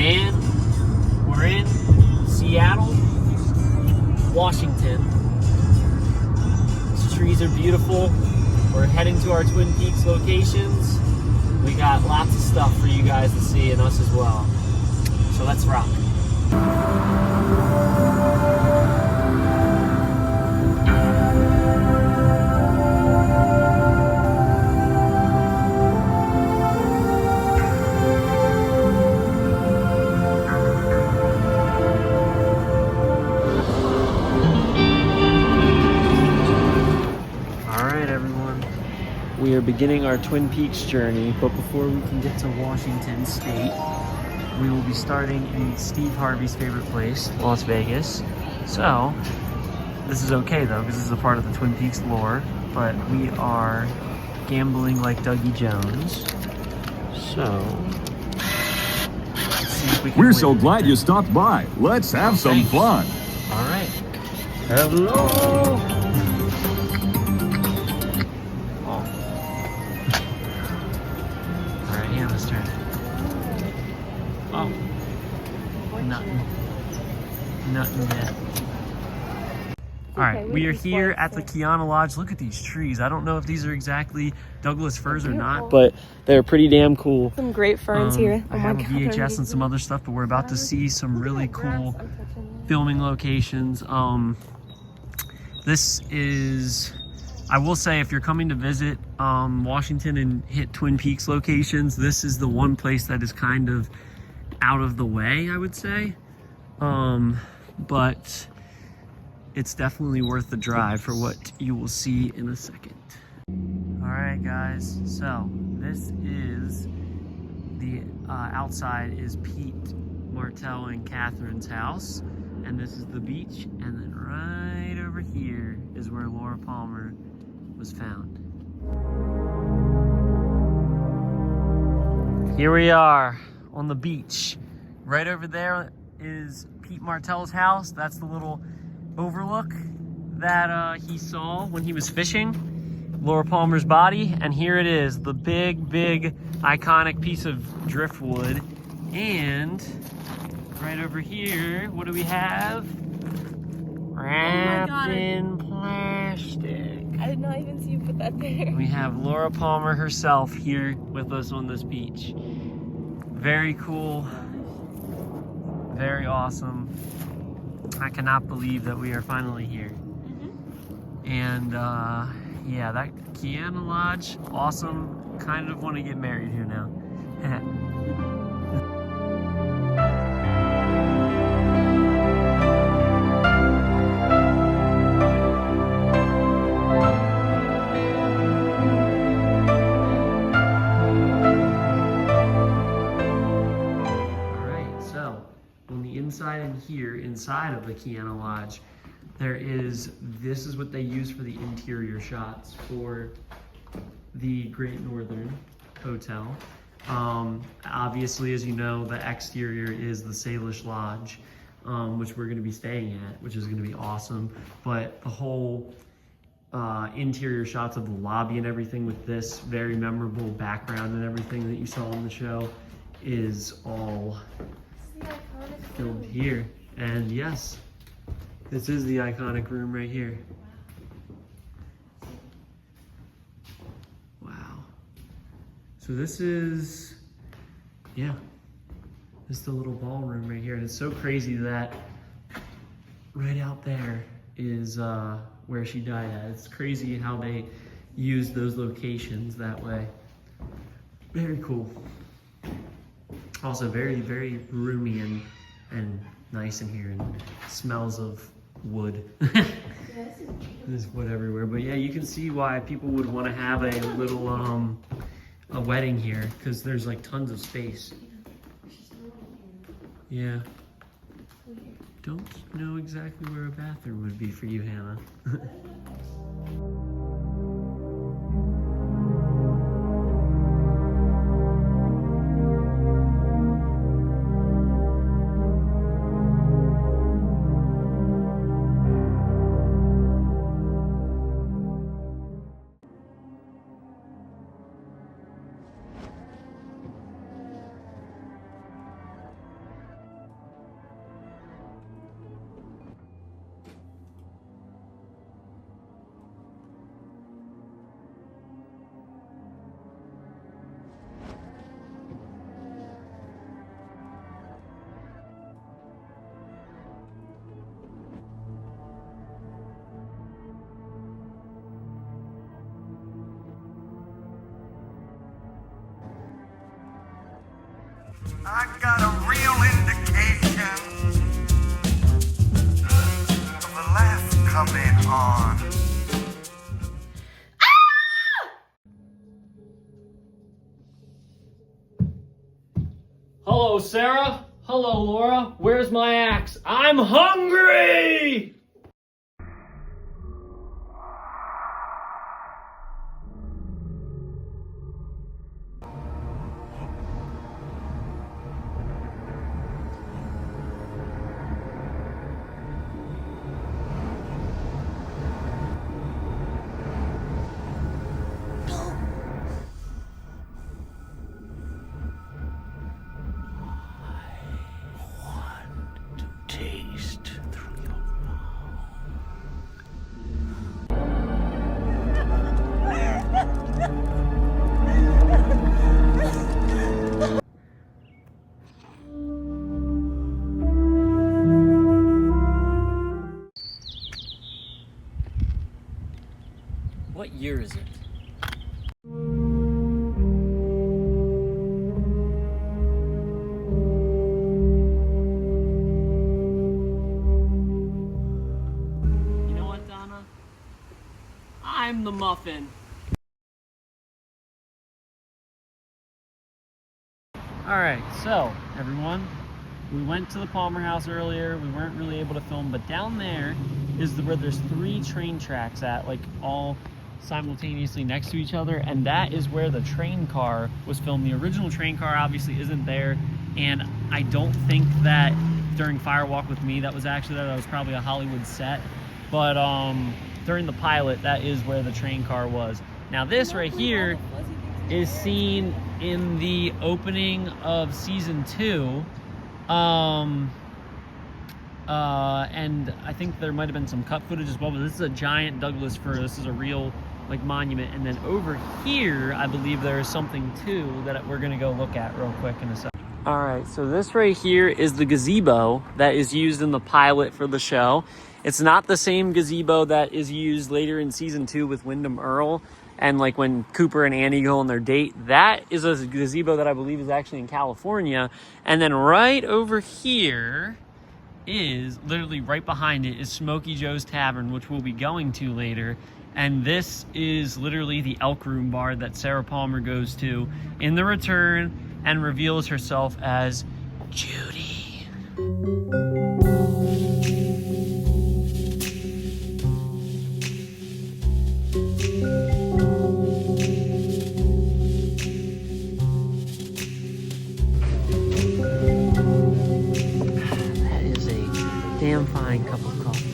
Cheyenne. We're in Seattle, Washington. These trees are beautiful. We're heading to our Twin Peaks locations. We got lots of stuff for you guys to see and us as well. So let's rock. We are beginning our Twin Peaks journey, but before we can get to Washington State, we will be starting in Steve Harvey's favorite place, Las Vegas. So, this is okay though, because this is a part of the Twin Peaks lore, but we are gambling like Dougie Jones. So, let's see if we can We're so glad you stopped by. Let's have some fun. All right. Hello. Oh, nothing yet. All right, we are here at the Kiana Lodge. Look at these trees. I don't know if these are exactly Douglas firs or not, but they're pretty damn cool. Some great ferns here. I have a VHS and some other stuff, but we're about to see some really cool filming locations. This is, I will say, if you're coming to visit Washington and hit Twin Peaks locations, this is the one place that is kind of out of the way, I would say. But it's definitely worth the drive for what you will see in a second. All right, guys, so this is the outside is Pete, Martell, and Catherine's house, and this is the beach, and then right over here is where Laura Palmer was found. Here we are on the beach. Right over there is Pete Martell's house. That's the little overlook that he saw when he was fishing Laura Palmer's body. And here it is, the big, big, iconic piece of driftwood. And right over here, what do we have? Wrapped in plastic. I did not even see you put that there. We have Laura Palmer herself here with us on this beach. Very cool. Very awesome. I cannot believe that we are finally here. And yeah, that Kiana Lodge, awesome. Kind of want to get married here now. Here inside of the Kiana Lodge, this is what they use for the interior shots for the Great Northern Hotel. Obviously, as you know, the exterior is the Salish Lodge, which we're going to be staying at, which is going to be awesome. But the whole interior shots of the lobby and everything with this very memorable background and everything that you saw on the show is all filmed here. And yes, this is the iconic room right here. Wow. So this is, yeah, this is the little ballroom right here. And it's so crazy that right out there is where she died at. It's crazy how they use those locations that way. Very cool. Also very, very roomy and nice in here, and smells of wood. There's wood everywhere. But yeah, you can see why people would want to have a little a wedding here, because there's like tons of space. Yeah. Don't know exactly where a bathroom would be for you, Hannah. I got a real indication of a laugh coming on. Hello, Sarah. Hello, Laura. Where's my axe? I'm hungry! Taste through your What year is it? You know what, Donna? I'm the muffin. Alright, so everyone, we went to the Palmer House earlier. We weren't really able to film, but down there is where there's 3 train tracks at, like all simultaneously next to each other, and that is where the train car was filmed. The original train car obviously isn't there, and I don't think that during Fire Walk with Me that was actually there. That was probably a Hollywood set, but during the pilot, that is where the train car was. Now this right here is seen in the opening of season 2, and I think there might have been some cut footage as well, but this is a giant Douglas fir. This is a real like monument. And then over here, I believe there is something too that we're gonna go look at real quick in a second. All right, so this right here is the gazebo that is used in the pilot for the show. It's not the same gazebo that is used later in season 2 with Wyndham Earl, and like when Cooper and Annie go on their date. That is a gazebo that I believe is actually in California. And then right over here is, literally right behind it, is Smokey Joe's Tavern, which we'll be going to later. And this is literally the Elk Room bar that Sarah Palmer goes to in The Return and reveals herself as Judy. That is a damn fine cup of coffee.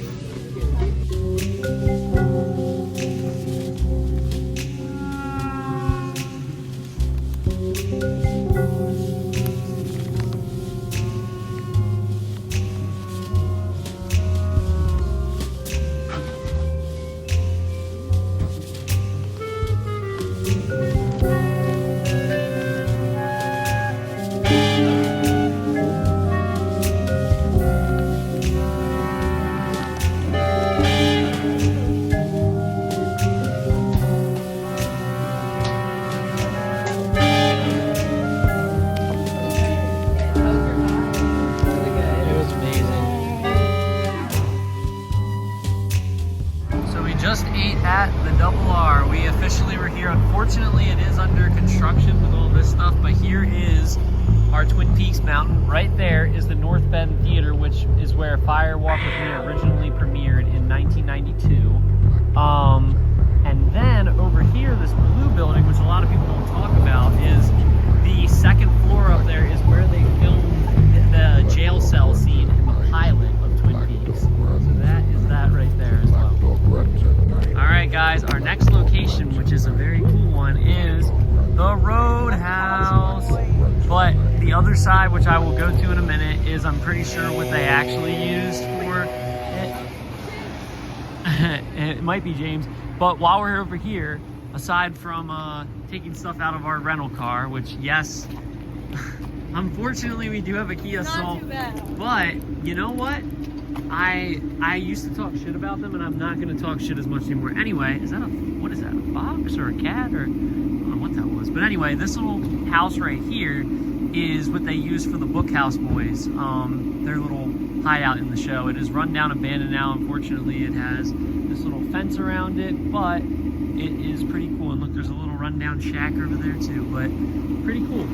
Unfortunately, it is under construction with all this stuff, but here is our Twin Peaks mountain. Right there is the North Bend Theater, which is where Fire Walk with Me originally premiered in 1992. And then over here, this blue building, which a lot of people don't talk about, is the second floor up there is where they filmed the jail cell scene in the pilot of Twin Peaks. So that is that right there as well. Alright guys, our next location, which is a very cool one, is the Roadhouse. But the other side, which I will go to in a minute, is I'm pretty sure what they actually used for it. It might be James. But while we're over here, aside from taking stuff out of our rental car, which yes, unfortunately we do have a Kia Soul. But you know what? I used to talk shit about them, and I'm not going to talk shit as much anymore. Anyway, what is that, a fox or a cat? Or I don't know what that was. But anyway, this little house right here is what they use for the Bookhouse Boys, their little hideout in the show. It is run down, abandoned now. Unfortunately, it has this little fence around it, but it is pretty cool. And look, there's a little rundown shack over there too, but pretty cool.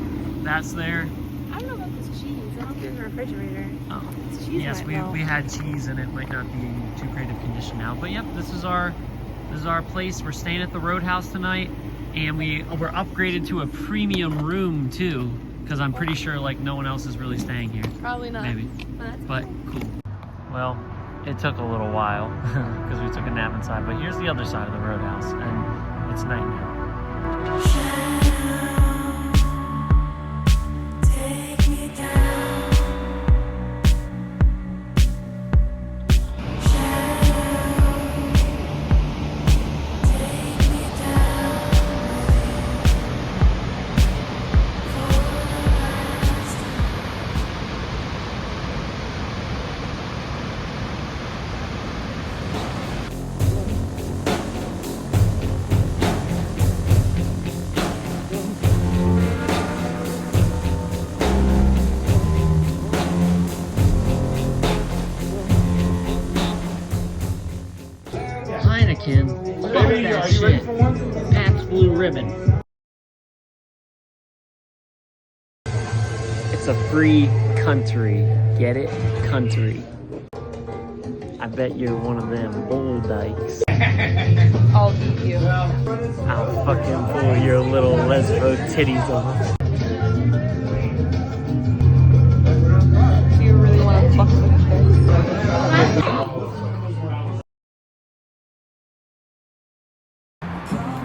That's there. I don't know about this cheese. I don't think there's a refrigerator. Oh, This cheese yes, might we melt. had cheese, and it might not be in too great of condition now. But yep, this is our place. We're staying at the Roadhouse tonight, and we're upgraded to a premium room too, because I'm pretty sure like no one else is really staying here. Probably not. Maybe, but cool. Well, it took a little while because we took a nap inside, but here's the other side of the Roadhouse, and it's night now. Heineken. Fuck that shit. Pabst Blue Ribbon. It's a free country. Get it? Country. I bet you're one of them bull dykes. I'll eat you. I'll fucking pull your little lesbo titties off. Do you really want to fuck with this?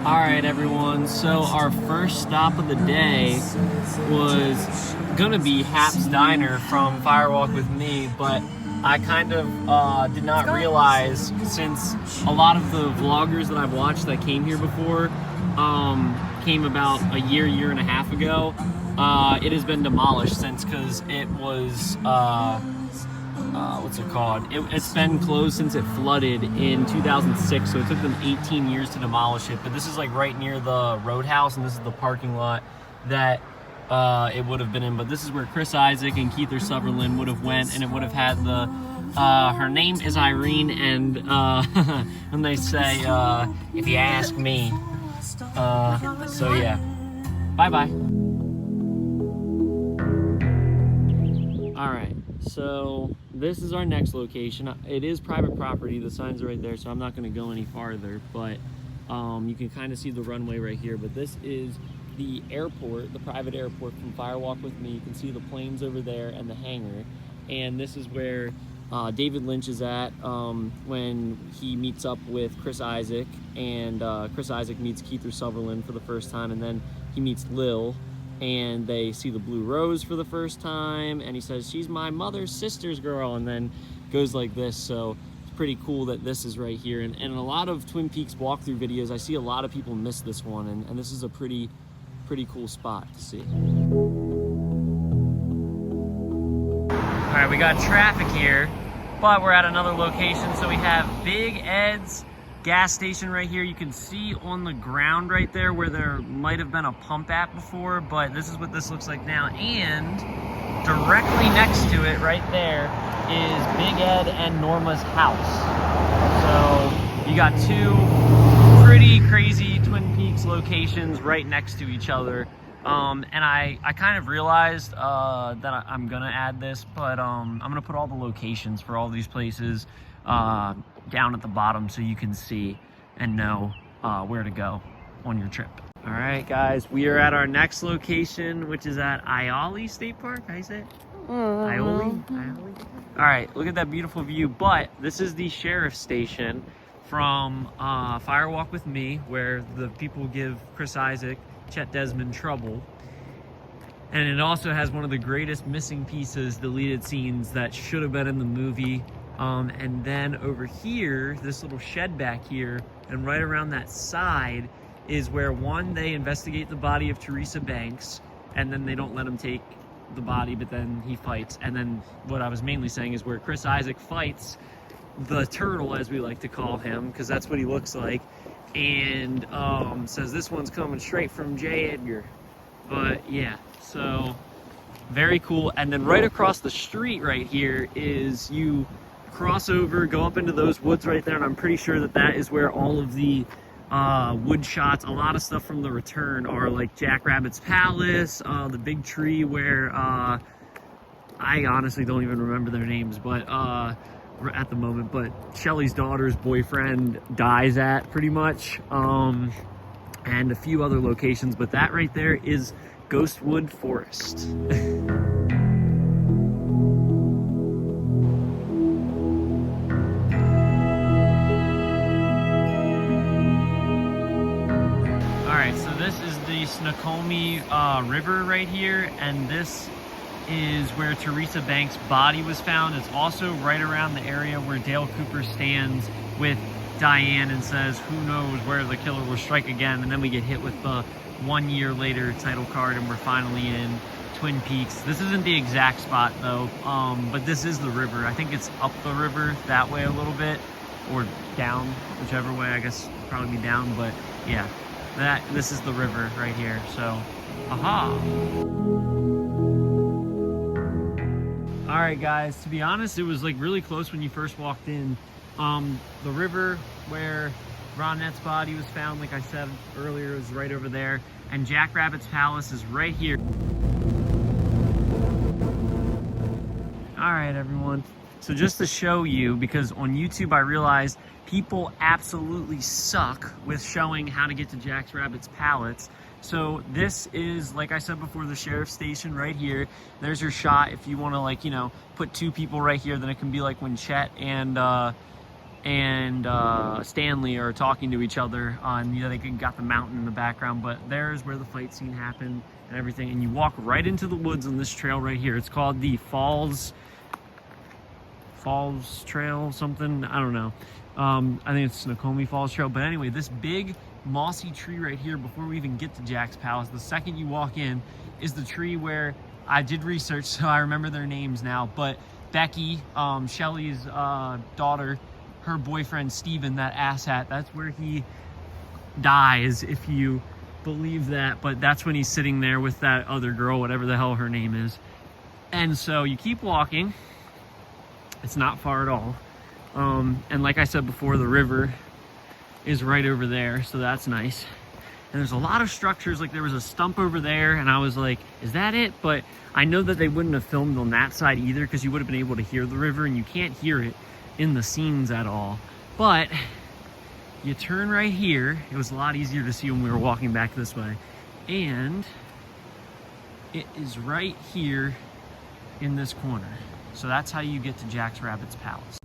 Alright everyone, so our first stop of the day was gonna be Hap's Diner from Firewalk With Me, but I kind of did not realize, since a lot of the vloggers that I've watched that came here before came about a year and a half ago, it has been demolished since, because it was what's it called? It's been closed since it flooded in 2006, so it took them 18 years to demolish it. But this is like right near the Roadhouse, and this is the parking lot that it would have been in. But this is where Chris Isaac and Keither Sutherland would have went, and it would have had the her name is Irene, and when they say if you ask me, so yeah, bye. All right, so this is our next location. It is private property. The signs are right there, so I'm not going to go any farther, but you can kind of see the runway right here. But this is the airport, the private airport from Firewalk With Me. You can see the planes over there and the hangar, and this is where David Lynch is at when he meets up with Chris Isaac, and Chris Isaac meets Keither Sutherland for the first time, and then he meets Lil, and they see the Blue Rose for the first time, and he says, she's my mother's sister's girl, and then goes like this. So it's pretty cool that this is right here, and in a lot of Twin Peaks walkthrough videos I see a lot of people miss this one, and this is a pretty cool spot to see. All right, we got traffic here, but we're at another location. So we have Big Ed's gas station right here. You can see on the ground right there where there might have been a pump at before, but this is what this looks like now. And directly next to it right there is Big Ed and Norma's house. So you got two pretty crazy Twin Peaks locations right next to each other. And I kind of realized that I'm gonna add this, but I'm gonna put all the locations for all these places down at the bottom so you can see and know where to go on your trip. All right, guys, we are at our next location, which is at Iali State Park. How you say it? Ioli? All right, look at that beautiful view. But this is the sheriff's station from Firewalk With Me, where the people give Chris Isaac, Chet Desmond trouble. And it also has one of the greatest missing pieces, deleted scenes that should have been in the movie. And then over here, this little shed back here, and right around that side is where, one, they investigate the body of Teresa Banks, and then they don't let him take the body, but then he fights. And then what I was mainly saying is where Chris Isaac fights the turtle, as we like to call him, because that's what he looks like, and says this one's coming straight from J. Edgar. But yeah, so very cool. And then right across the street right here is you cross over, go up into those woods right there, and I'm pretty sure that that is where all of the wood shots, a lot of stuff from The Return are, like Jackrabbit's Palace, the big tree where I honestly don't even remember their names, but at the moment, but Shelley's daughter's boyfriend dies at, pretty much, and a few other locations, but that right there is Ghostwood Forest. Alright, so this is the Snoqualmie River right here, and this is where Teresa Banks' body was found. It's also right around the area where Dale Cooper stands with Diane and says, who knows where the killer will strike again, and then we get hit with the 1 year later title card and we're finally in Twin Peaks. This isn't the exact spot though, but this is the river. I think it's up the river that way a little bit, or down, whichever way. I guess probably be down, but yeah, this is the river right here. So, aha. All right, guys, to be honest, it was like really close when you first walked in. The river where Ronette's body was found, like I said earlier, is right over there, and Jackrabbit's Palace is right here. All right, everyone. So just to show you, because on YouTube I realized people absolutely suck with showing how to get to Jackrabbit's Palace. So this is, like I said before, the sheriff's station right here. There's your shot. If you want to, like, you know, put two people right here, then it can be like when Chet and Stanley are talking to each other on, you know, they got the mountain in the background, but there's where the fight scene happened and everything. And you walk right into the woods on this trail right here. It's called the Falls Trail, something, I don't know. I think it's Snoqualmie Falls Trail, but anyway, this big mossy tree right here, before we even get to Jack's Palace, the second you walk in, is the tree where I did research, so I remember their names now, but Becky, Shelley's daughter, her boyfriend Steven, that asshat, that's where he dies, if you believe that. But that's when he's sitting there with that other girl, whatever the hell her name is. And so you keep walking, it's not far at all, and like I said before, the river is right over there, so that's nice. And there's a lot of structures, like there was a stump over there, and I was like, is that it? But I know that they wouldn't have filmed on that side either, because you would have been able to hear the river, and you can't hear it in the scenes at all. But you turn right here. It was a lot easier to see when we were walking back this way, and it is right here in this corner. So that's how you get to Jackrabbit's Palace.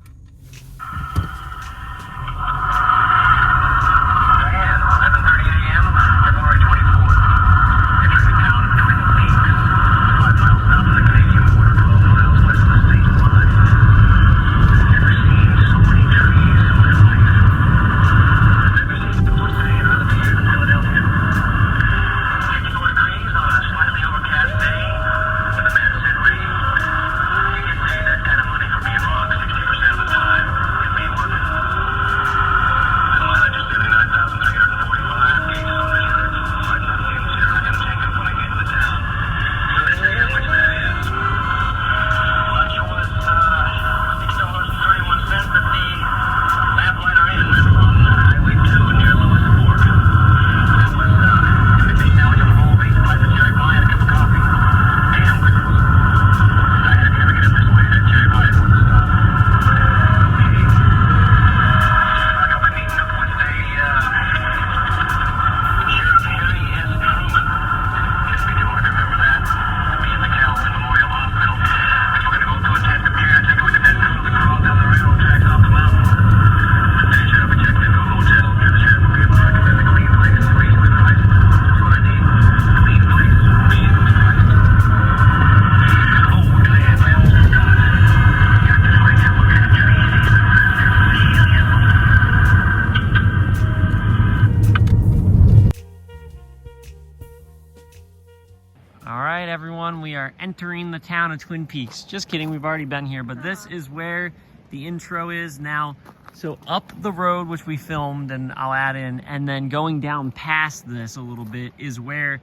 Everyone, we are entering the town of Twin Peaks. Just kidding, we've already been here, but this is where the intro is now. So up the road, which we filmed and I'll add in, and then going down past this a little bit is where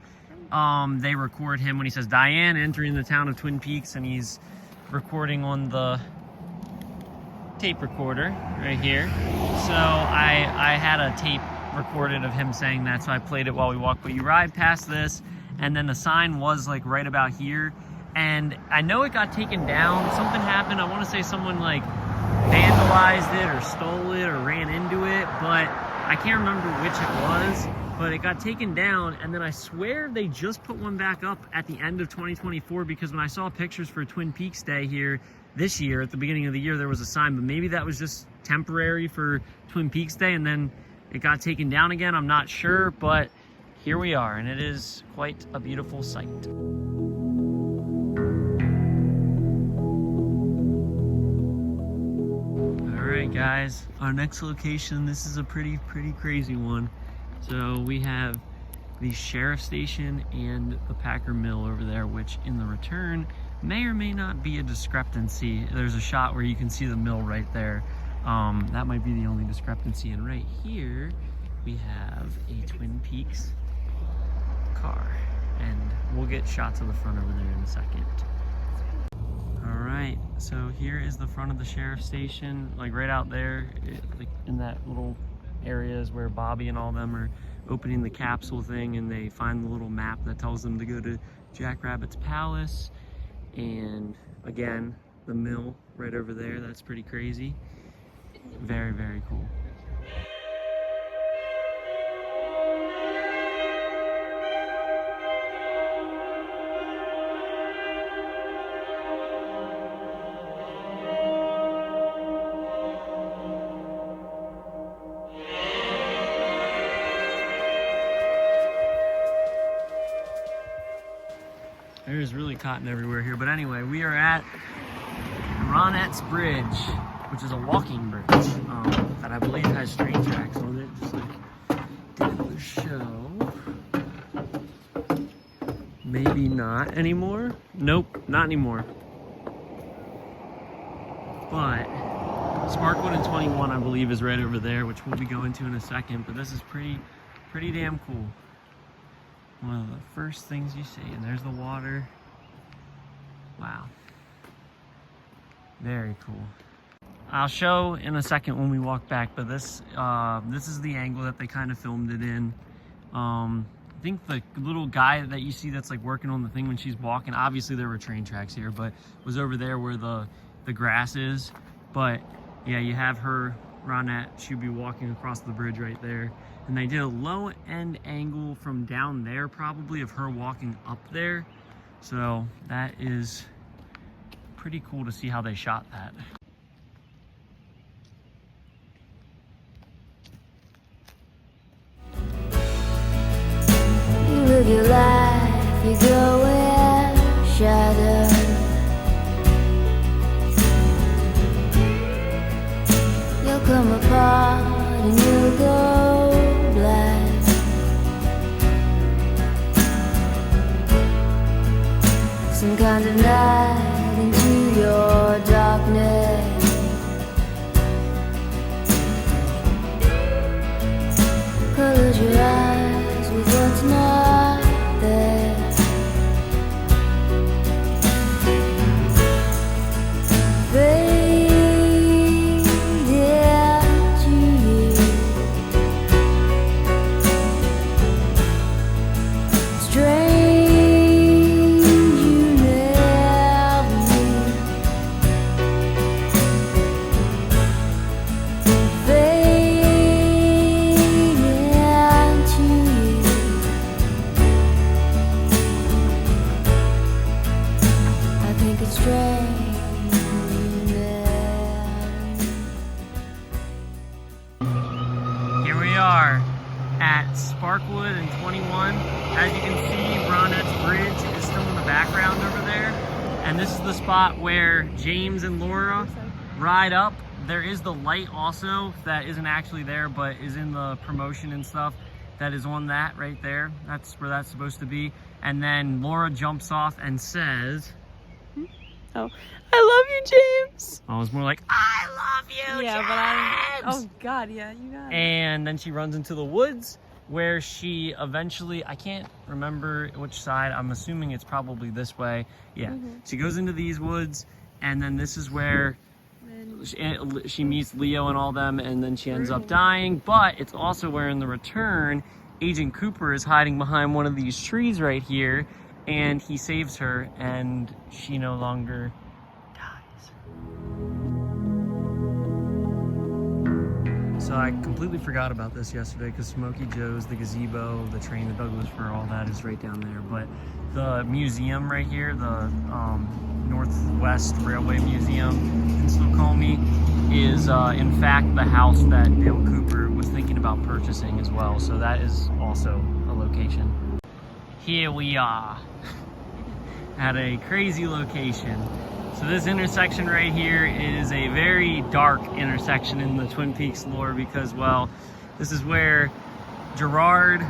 they record him when he says Diane entering the town of Twin Peaks, and he's recording on the tape recorder right here. So I had a tape recorded of him saying that, so I played it while we walked. But you ride past this, and then the sign was like right about here, and I know it got taken down. Something happened. I want to say someone like vandalized it or stole it or ran into it, but I can't remember which it was. But it got taken down, and then I swear they just put one back up at the end of 2024, because when I saw pictures for Twin Peaks Day here this year, at the beginning of the year, there was a sign, but maybe that was just temporary for Twin Peaks Day, and then it got taken down again. I'm not sure, but here we are, and it is quite a beautiful sight. All right, guys, our next location, this is a pretty crazy one. So we have the sheriff station and the Packer Mill over there, which in the return may or may not be a discrepancy. There's a shot where you can see the mill right there. That might be the only discrepancy. And right here, we have a Twin Peaks car. And we'll get shots of the front over there in a second. All right, so here is the front of the sheriff station, like right out there, like in that little areas where Bobby and all of them are opening the capsule thing, and they find the little map that tells them to go to Jack Rabbit's palace. And again, the mill right over there, that's pretty crazy. Very cool. There's really cotton everywhere here, but anyway, we are at Ronette's Bridge, which is a walking bridge that I believe has train tracks on it, just like did the show. Maybe not anymore. Nope, not anymore. But Sparkwood and 21, I believe, is right over there, which we'll be going to in a second. But this is pretty damn cool. One of the first things you see, and there's the water. Wow. Very cool. I'll show in a second when we walk back, but this is the angle that they kind of filmed it in. I think the little guy that you see that's like working on the thing when she's walking, obviously there were train tracks here, but was over there where the grass is. But yeah, you have her, Ronette, she'll be walking across the bridge right there. And they did a low end angle from down there, probably, of her walking up there. So that is pretty cool to see how they shot that. You live your life, you go in shadow. You'll come apart and you'll go black. Some kind of night into your darkness. Close your eyes with what's not there. Fade into you. Strange you never knew. Fade into you. I think it's strange you never knew. Here we are at Sparkwood and 21. As you can see, Ronette's Bridge is still in the background over there. And this is the spot where James and Laura ride up. There is the light also that isn't actually there, but is in the promotion and stuff. That is on that right there. That's where that's supposed to be. And then Laura jumps off and says, Oh, I love you, James. oh, it's more like, I love you, Yeah, James! but I'm. Oh God, yeah, you got it. And then she runs into the woods where she eventually, I can't remember which side, I'm assuming it's probably this way. Yeah, she goes into these woods, and then this is where she meets Leo and all them, and then she ends up dying. But it's also where in the return, Agent Cooper is hiding behind one of these trees right here, and he saves her, and she no longer dies. So I completely forgot about this yesterday because Smokey Joe's, the Gazebo, the train, the Douglas fir, all that is right down there. But the museum right here, the Northwest Railway Museum in Snoqualmie, is in fact the house that Dale Cooper was thinking about purchasing as well. So that is also a location. Here we are at a crazy location. So this intersection right here is a very dark intersection in the Twin Peaks lore because, well, this is where Gerard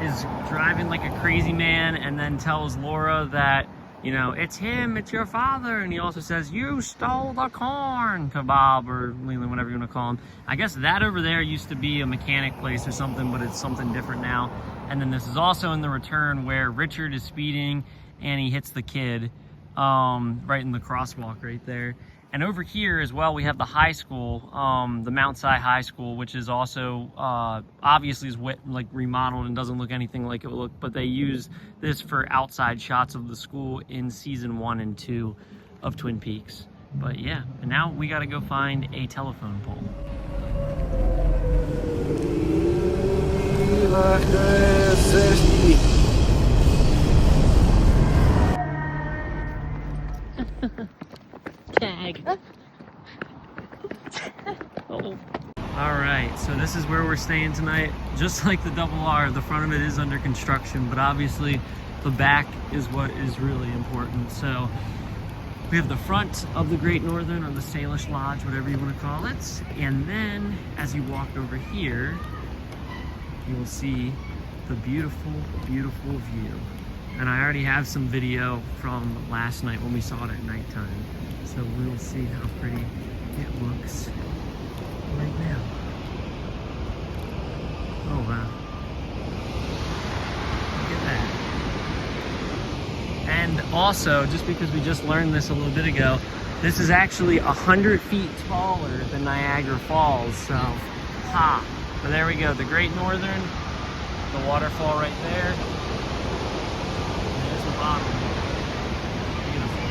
is driving like a crazy man and then tells Laura that, you know, it's him, it's your father. And he also says, you stole the corn, to Bob or Leland, whatever you want to call him. I guess that over there used to be a mechanic place or something, but it's something different now. And then this is also in the return where Richard is speeding and he hits the kid right in the crosswalk right there. And over here as well, we have the high school, the Mount Si High School, which is also obviously is like remodeled and doesn't look anything like it would look, but they use this for outside shots of the school in season 1 and 2 of Twin Peaks. But yeah, and now we got to go find a telephone pole. Tag. Oh. All right, so this is where we're staying tonight. Just like the Double R, the front of it is under construction, but obviously the back is what is really important. So we have the front of the Great Northern, or the Salish Lodge, whatever you want to call it. And then as you walk over here, you will see the beautiful, beautiful view. And I already have some video from last night when we saw it at nighttime. So we'll see how pretty it looks right now. Oh wow. Look at that. And also, just because we just learned this a little bit ago, this is actually 100 feet taller than Niagara Falls. So, ha. But there we go, the Great Northern, the waterfall right there. There's the bottom. Beautiful.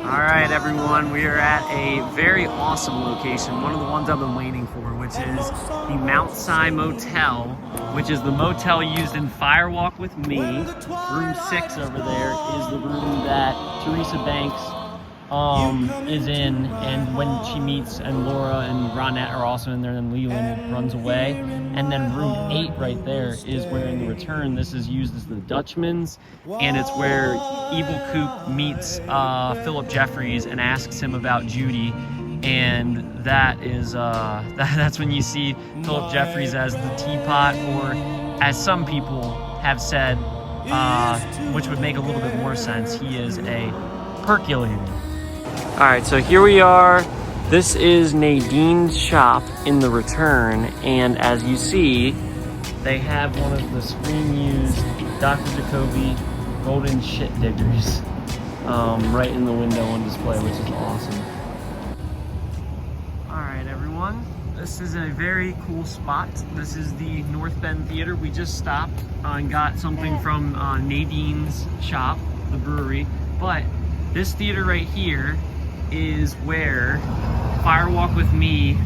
All right, everyone, we are at a very awesome location, one of the ones I've been waiting for, which is the Mount Si Motel, which is the motel used in Firewalk with Me. Room 6 over there is the room that Teresa Banks is in, and when she meets, and Laura and Ronette are also in there, and Leland runs away. And then room 8 right there is where in the return this is used as the Dutchman's, and it's where Evil Coop meets Philip Jeffries and asks him about Judy. And that is that's when you see Philip Jeffries as the teapot, or as some people have said, which would make a little bit more sense, he is a percolator. All right, so here we are. This is Nadine's shop in the return, and as you see, they have one of the screen-used Dr. Jacoby golden shit diggers right in the window on display, which is awesome. All right, everyone, this is a very cool spot. This is the North Bend Theater. We just stopped and got something from Nadine's shop, the brewery, but this theater right here is where Firewalk with Me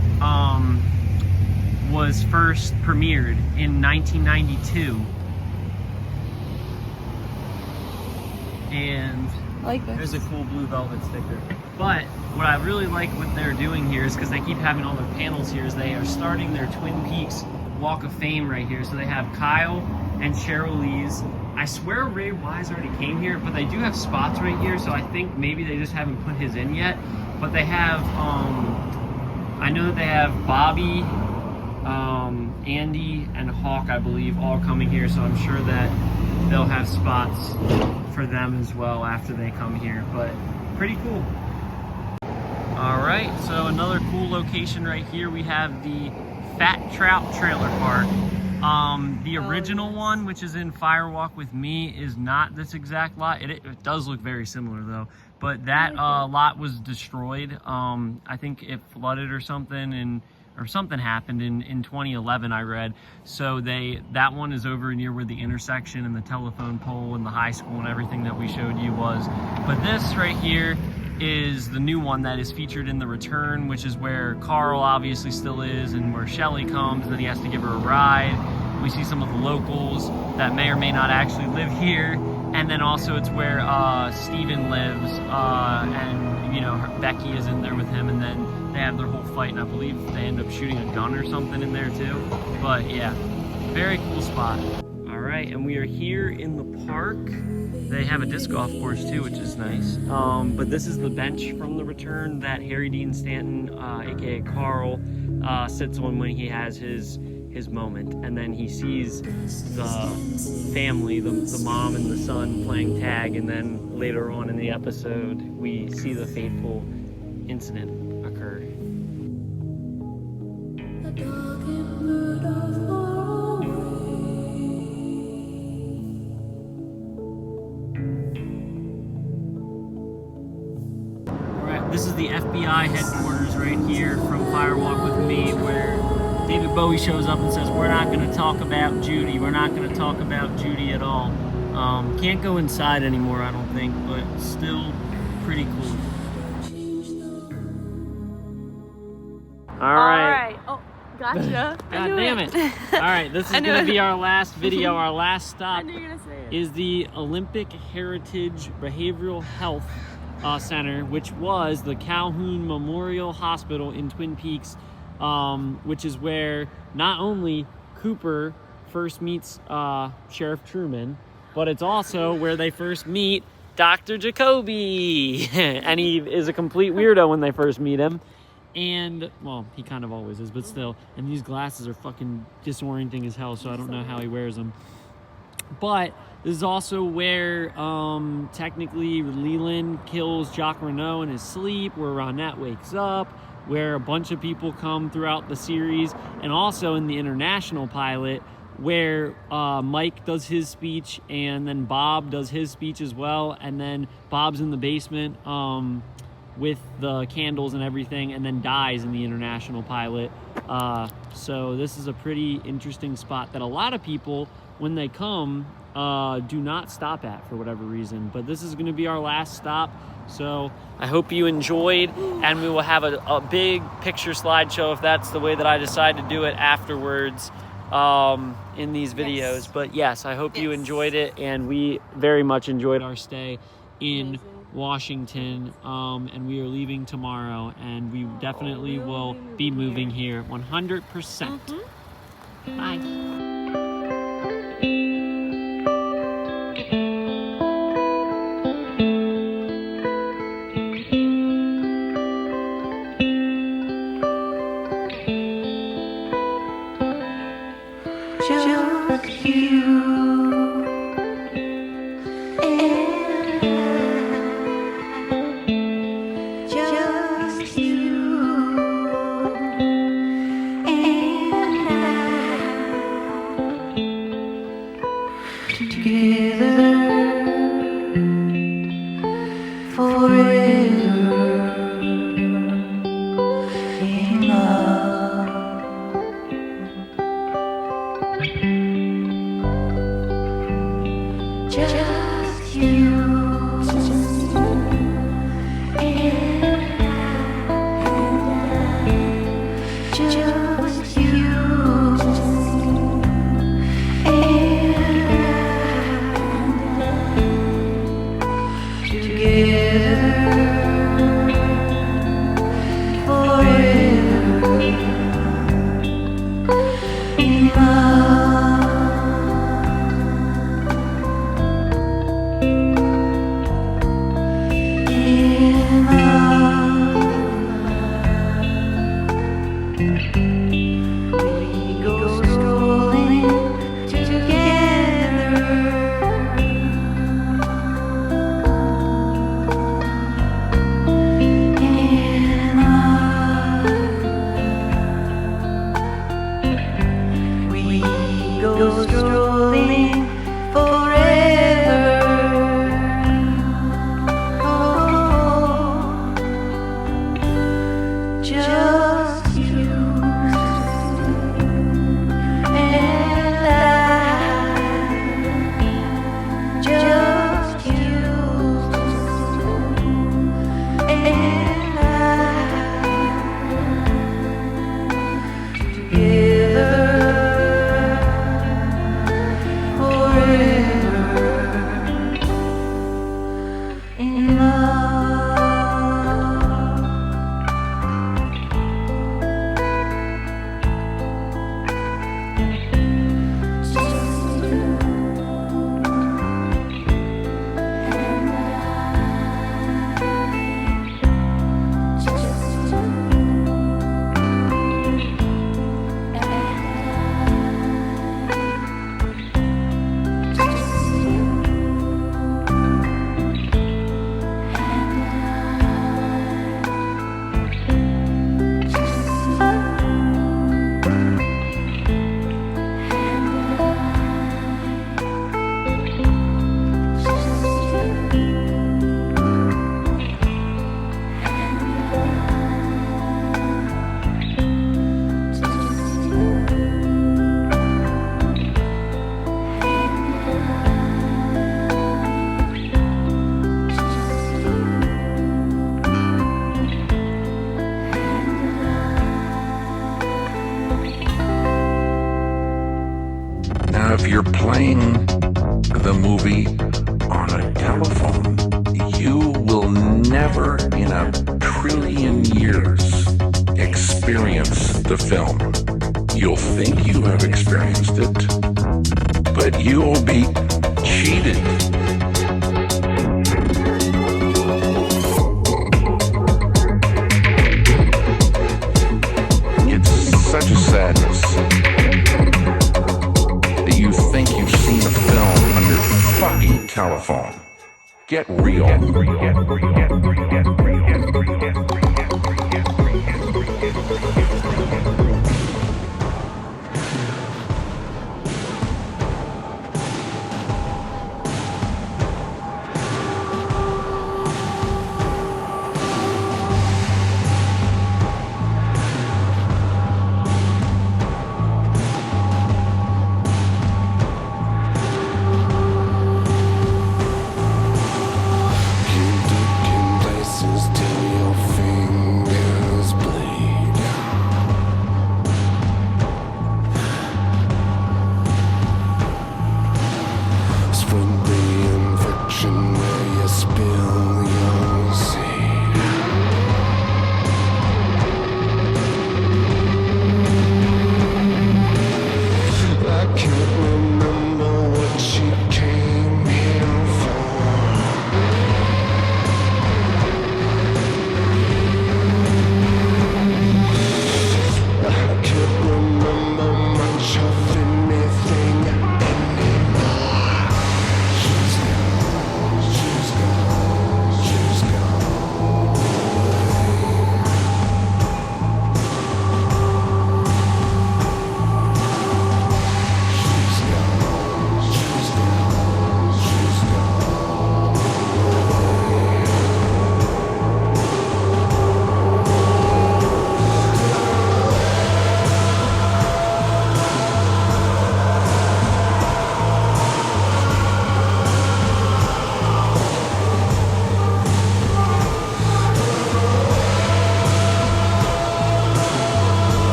was first premiered in 1992. And I like this. there's a cool blue velvet sticker. But what I really like what they're doing here is, because they keep having all their panels here, is they are starting their Twin Peaks Walk of Fame right here. So they have Kyle and Cheryl Lee's. I swear Ray Wise already came here, but they do have spots right here, so I think maybe they just haven't put his in yet. But they have, I know that they have Bobby Andy and Hawk, I believe, all coming here, so I'm sure that they'll have spots for them as well after they come here, but pretty cool. All right, so another cool location right here, we have the Fat Trout Trailer Park. The original one, which is in Firewalk with Me, is not this exact lot. It does look very similar though, but that lot was destroyed. I think it flooded or something, or something happened in 2011, I read. So that one is over near where the intersection and the telephone pole and the high school and everything that we showed you was. But this right here is the new one that is featured in The Return, which is where Carl obviously still is, and where Shelly comes, and then he has to give her a ride. We see some of the locals that may or may not actually live here, and then also it's where Steven lives, and you know, Becky is in there with him, and then they have their whole fight, and I believe they end up shooting a gun or something in there too. But yeah, very cool spot. All right, and we are here in the park. They have a disc golf course too, which is nice. But this is the bench from The Return that Harry Dean Stanton, aka Carl, sits on when he has his moment, and then he sees the family, the mom and the son playing tag, and then later on in the episode we see the fateful incident occur. This is the FBI headquarters right here from Firewalk with Me, where David Bowie shows up and says, we're not going to talk about Judy. We're not going to talk about Judy at all. Can't go inside anymore, I don't think, but still pretty cool. All right. Oh, gotcha. God damn it. All right, this is going to be our last video. Our last stop I knew you were gonna say it. is the Olympic Heritage Behavioral Health Center, which was the Calhoun Memorial Hospital in Twin Peaks, which is where not only Cooper first meets Sheriff Truman, but it's also where they first meet Dr. Jacoby. And he is a complete weirdo when they first meet him. And, well, he kind of always is, but still. And these glasses are fucking disorienting as hell, so I don't know how he wears them. But this is also where technically Leland kills Jacques Renault in his sleep, where Ronette wakes up, where a bunch of people come throughout the series, and also in the international pilot, where Mike does his speech, and then Bob does his speech as well, and then Bob's in the basement with the candles and everything, and then dies in the international pilot. So this is a pretty interesting spot that a lot of people, when they come, do not stop at for whatever reason. But this is going to be our last stop. So I hope you enjoyed, and we will have a big picture slideshow if that's the way that I decide to do it afterwards in these videos. Yes. But yes, I hope you enjoyed it, and we very much enjoyed our stay in Washington, and we are leaving tomorrow, and we definitely will be moving here 100%. Bye. if you're playing the movie on a telephone, you will never in a trillion years experience the film. You'll think you have experienced it, but you'll be cheated. It's such a sadness that you think you've seen a film on your fucking telephone. Get real.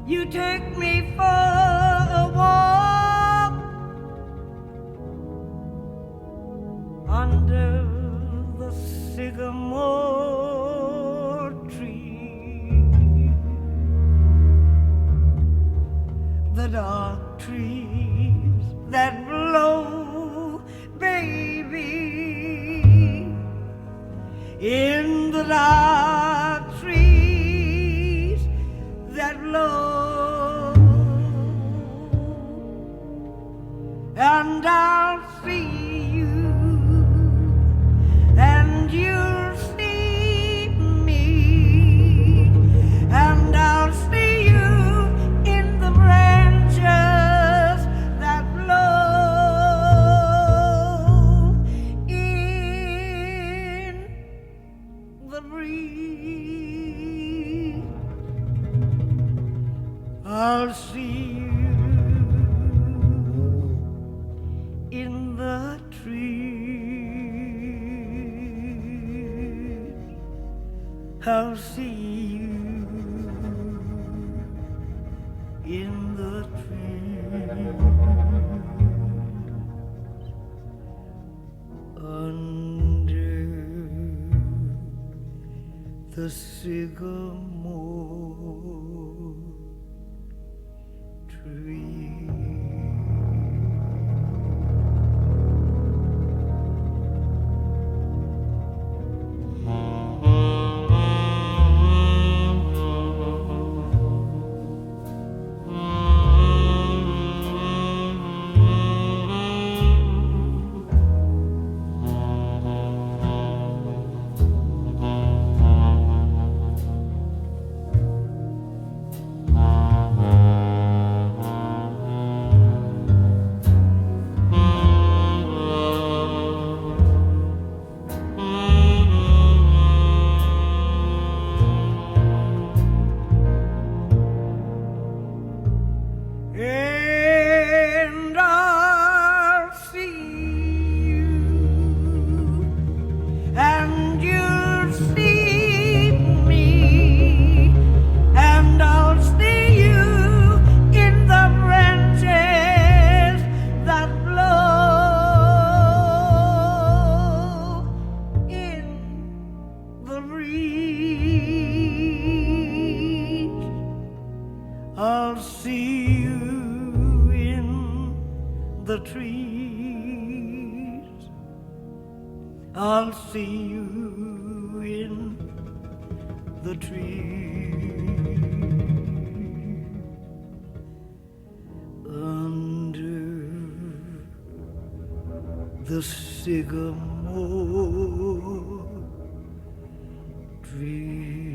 You take me for a walk under the sycamore tree, the dark trees that blow, baby, in the dark trees that blow. And I'll see you, and you'll see me the breeze. I'll see you in the trees. I'll see you in the trees. Under the sycamore tree. And I'll see you, and you'll see me, and I'll see you in the branches that blow in the breeze. I'll see you in the trees. I'll see you in the trees. Under the sycamore tree.